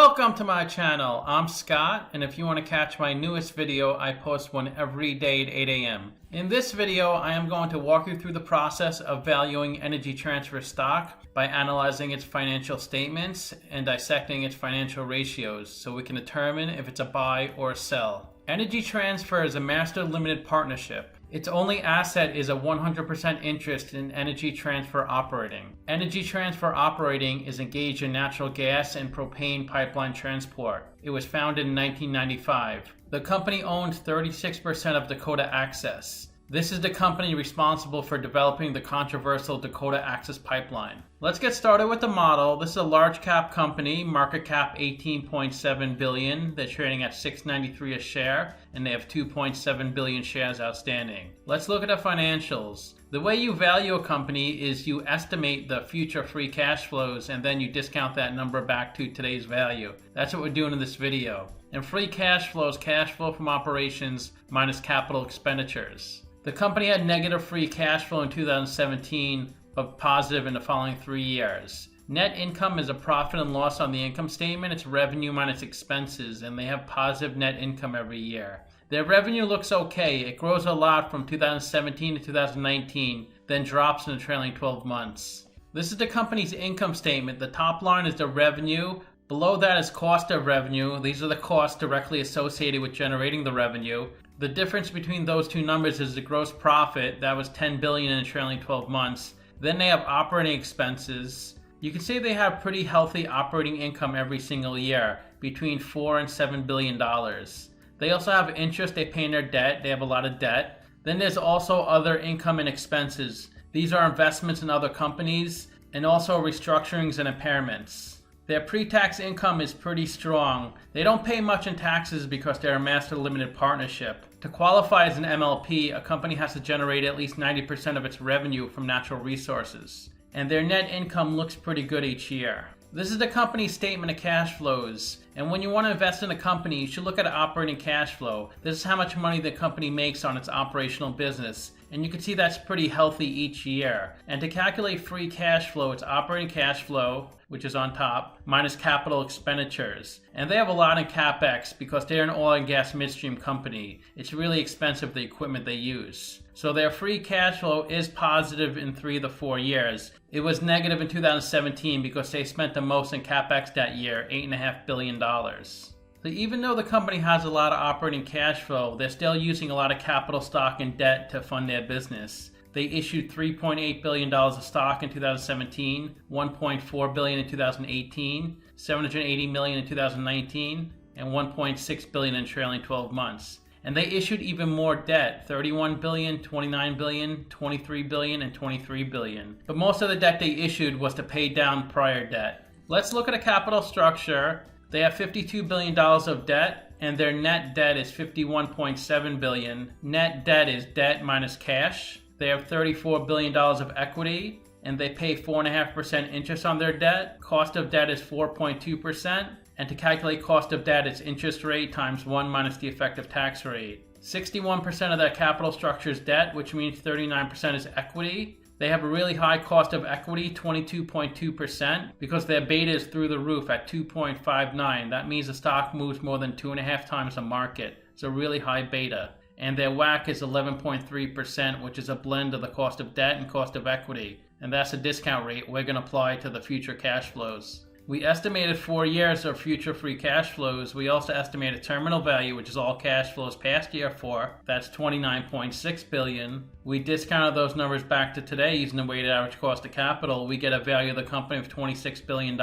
Welcome to my channel. I'm Scott, and if you want to catch my newest video, I post one every day at 8 a.m. In this video, I am going to walk you through the process of valuing Energy Transfer stock by analyzing its financial statements and dissecting its financial ratios so we can determine if it's a buy or a sell. Energy Transfer is a master limited partnership. Its only asset is a 100% interest in Energy Transfer Operating. Energy Transfer Operating is engaged in natural gas and propane pipeline transport. It was founded in 1995. The company owns 36% of Dakota Access. This is the company responsible for developing the controversial Dakota Access Pipeline. Let's get started with the model. This is a large cap company, market cap $18.7 billion. They're trading at $6.93 a share, and they have 2.7 billion shares outstanding. Let's look at the financials. The way you value a company is you estimate the future free cash flows, and then you discount that number back to today's value. That's what we're doing in this video. And free cash flow is cash flow from operations minus capital expenditures. The company had negative free cash flow in 2017, but positive in the following 3 years. Net income is a profit and loss on the income statement. It's revenue minus expenses, and they have positive net income every year. Their revenue looks okay. It grows a lot from 2017 to 2019, then drops in the trailing 12 months. This is the company's income statement. The top line is the revenue. Below that is cost of revenue. These are the costs directly associated with generating the revenue. The difference between those two numbers is the gross profit. That was $10 billion in the trailing 12 months. Then they have operating expenses. You can say they have pretty healthy operating income every single year, between $4 and $7 billion. They also have interest they pay in their debt. They have a lot of debt. Then there's also other income and expenses. These are investments in other companies and also restructurings and impairments. Their pre-tax income is pretty strong. They don't pay much in taxes because they're a master limited partnership. To qualify as an MLP, a company has to generate at least 90% of its revenue from natural resources. And their net income looks pretty good each year. This is the company's statement of cash flows. And when you want to invest in a company, you should look at operating cash flow. This is how much money the company makes on its operational business. And you can see that's pretty healthy each year. And to calculate free cash flow, it's operating cash flow, which is on top, minus capital expenditures. And they have a lot in CapEx because they're an oil and gas midstream company. It's really expensive, the equipment they use. So their free cash flow is positive in 3 of the 4 years. It was negative in 2017 because they spent the most in CapEx that year, $8.5 billion. So even though the company has a lot of operating cash flow, they're still using a lot of capital stock and debt to fund their business. They issued $3.8 billion of stock in 2017, $1.4 billion in 2018, $780 million in 2019, and $1.6 billion in trailing 12 months. And they issued even more debt, $31 billion, $29 billion, $23 billion, and $23 billion. But most of the debt they issued was to pay down prior debt. Let's look at a capital structure. They have $52 billion of debt, and their net debt is $51.7 billion. Net debt is debt minus cash. They have $34 billion of equity, and they pay 4.5% interest on their debt. Cost of debt is 4.2%. And to calculate cost of debt, it's interest rate times 1 minus the effective tax rate. 61% of their capital structure is debt, which means 39% is equity. They have a really high cost of equity, 22.2%, because their beta is through the roof at 2.59. That means the stock moves more than 2.5 times the market. It's a really high beta. And their WACC is 11.3%, which is a blend of the cost of debt and cost of equity. And that's a discount rate we're going to apply to the future cash flows. We estimated 4 years of future free cash flows. We also estimated terminal value, which is all cash flows past year 4. That's $29.6 billion. We discounted those numbers back to today using the weighted average cost of capital. We get a value of the company of $26 billion.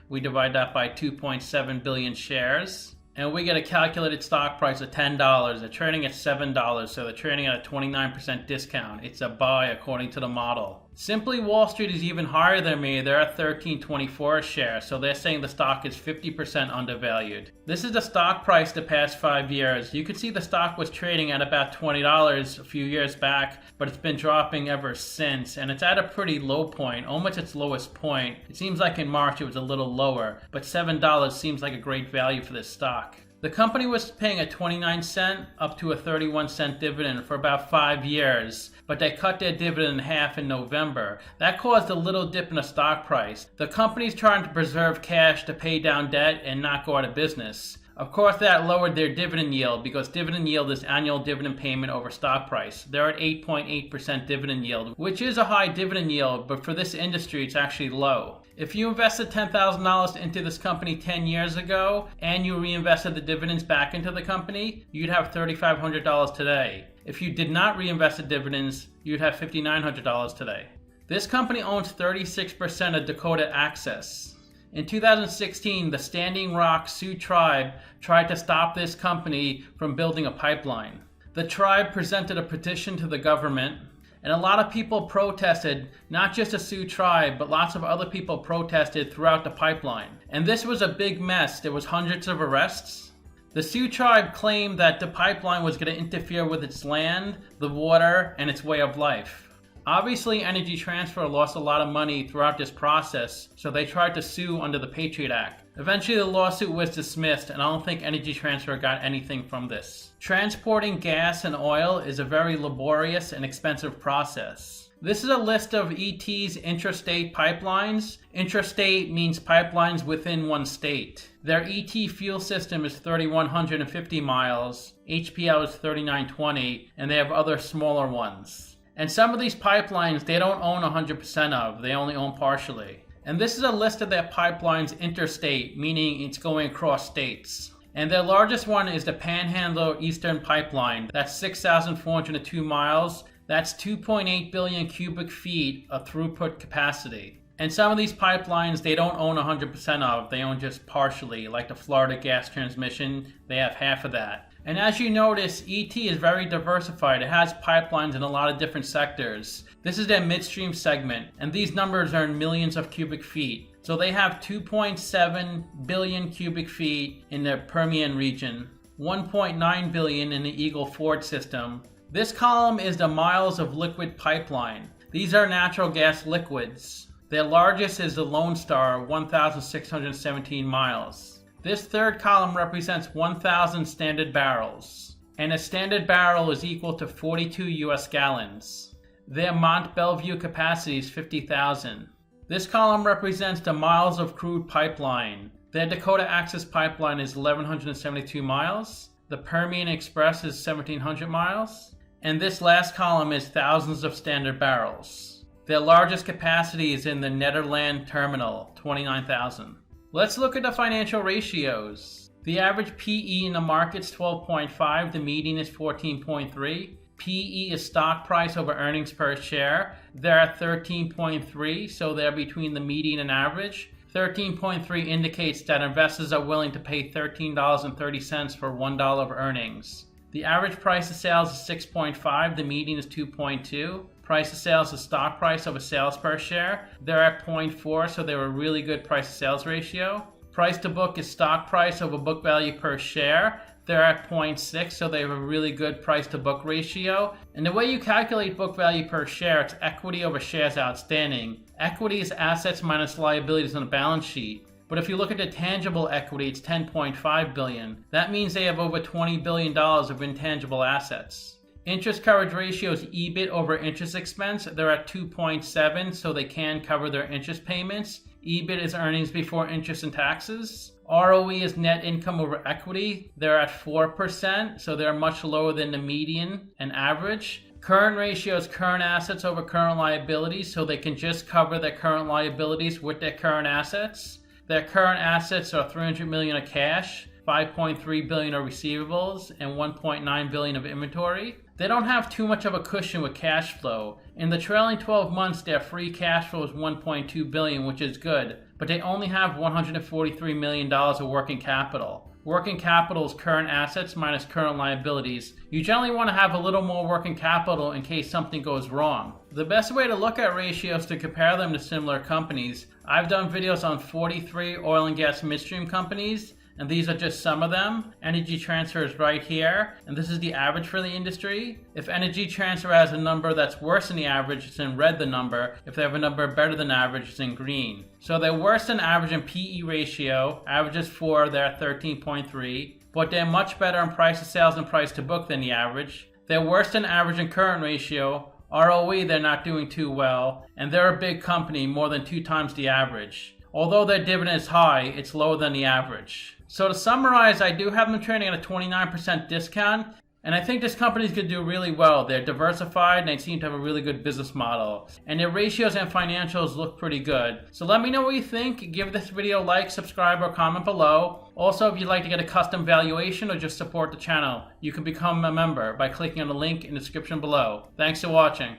We divide that by 2.7 billion shares. And we get a calculated stock price of $10. They're trading at $7, so they're trading at a 29% discount. It's a buy according to the model. Simply Wall Street is even higher than me. They're at $13.24 a share, so they're saying the stock is 50% undervalued. This is the stock price the past 5 years. You can see the stock was trading at about $20 a few years back, but it's been dropping ever since, and it's at a pretty low point, almost its lowest point. It seems like in March it was a little lower, but $7 seems like a great value for this stock. The company was paying a 29-cent up to a 31-cent dividend for about 5 years, but they cut their dividend in half in November. That caused a little dip in the stock price. The company's trying to preserve cash to pay down debt and not go out of business. Of course, that lowered their dividend yield because dividend yield is annual dividend payment over stock price. They're at 8.8% dividend yield, which is a high dividend yield, but for this industry, it's actually low. If you invested $10,000 into this company 10 years ago and you reinvested the dividends back into the company, you'd have $3,500 today. If you did not reinvest the dividends, you'd have $5,900 today. This company owns 36% of Dakota Access. In 2016, the Standing Rock Sioux tribe tried to stop this company from building a pipeline. The tribe presented a petition to the government, and a lot of people protested, not just the Sioux tribe, but lots of other people protested throughout the pipeline. And this was a big mess. There was hundreds of arrests. The Sioux tribe claimed that the pipeline was going to interfere with its land, the water, and its way of life. Obviously, Energy Transfer lost a lot of money throughout this process, so they tried to sue under the Patriot Act. Eventually, the lawsuit was dismissed, and I don't think Energy Transfer got anything from this. Transporting gas and oil is a very laborious and expensive process. This is a list of ET's intrastate pipelines. Intrastate means pipelines within one state. Their ET fuel system is 3,150 miles, HPL is 3,920, and they have other smaller ones. And some of these pipelines, they don't own 100% of, they only own partially. And this is a list of their pipelines interstate, meaning it's going across states. And their largest one is the Panhandle Eastern Pipeline. That's 6,402 miles. That's 2.8 billion cubic feet of throughput capacity. And some of these pipelines, they don't own 100% of, they own just partially, like the Florida Gas Transmission, they have half of that. And as you notice, ET is very diversified. It has pipelines in a lot of different sectors. This is their midstream segment, and these numbers are in millions of cubic feet. So they have 2.7 billion cubic feet in the Permian region, 1.9 billion in the Eagle Ford system. This column is the miles of liquid pipeline. These are natural gas liquids. Their largest is the Lone Star, 1,617 miles. This third column represents 1,000 standard barrels, and a standard barrel is equal to 42 US gallons. Their Mont Belvieu capacity is 50,000. This column represents the miles of crude pipeline. Their Dakota Access pipeline is 1,172 miles. The Permian Express is 1,700 miles. And this last column is thousands of standard barrels. Their largest capacity is in the Nederland terminal, 29,000. Let's look at the financial ratios. The average PE in the market is 12.5, the median is 14.3. PE is stock price over earnings per share. They're at 13.3, so they're between the median and average. 13.3 indicates that investors are willing to pay $13.30 for $1 of earnings. The average price of sales is 6.5, the median is 2.2. Price of sales is stock price over sales per share. They're at 0.4, so they're a really good price to sales ratio. Price to book is stock price over book value per share. They're at 0.6, so they have a really good price to book ratio. And the way you calculate book value per share, it's equity over shares outstanding. Equity is assets minus liabilities on the balance sheet. But if you look at the tangible equity, it's $10.5 billion. That means they have over $20 billion of intangible assets. Interest coverage ratio is EBIT over interest expense. They're at 2.7, so they can cover their interest payments. EBIT is earnings before interest and taxes. ROE is net income over equity. They're at 4%, so they're much lower than the median and average. Current ratio is current assets over current liabilities, so they can just cover their current liabilities with their current assets. Their current assets are $300 million of cash, $5.3 billion of receivables, and $1.9 billion of inventory. They don't have too much of a cushion with cash flow. In the trailing 12 months, their free cash flow is $1.2 billion, which is good, but they only have $143 million of working capital. Working capital is current assets minus current liabilities. You generally want to have a little more working capital in case something goes wrong. The best way to look at ratios to compare them to similar companies, I've done videos on 43 oil and gas midstream companies, and these are just some of them. Energy Transfer is right here, and this is the average for the industry. If Energy Transfer has a number that's worse than the average, it's in red, the number. If they have a number better than average, it's in green. So they're worse than average in PE ratio. Average is 4, they're at 13.3. but they're much better in price to sales and price to book than the average. They're worse than average in current ratio. ROE, they're not doing too well, and they're a big company, more than 2 times the average. Although their dividend is high, it's lower than the average. So to summarize, I do have them trading at a 29% discount, and I think this company's going to do really well. They're diversified and they seem to have a really good business model. And their ratios and financials look pretty good. So let me know what you think. Give this video a like, subscribe, or comment below. Also, if you'd like to get a custom valuation or just support the channel, you can become a member by clicking on the link in the description below. Thanks for watching.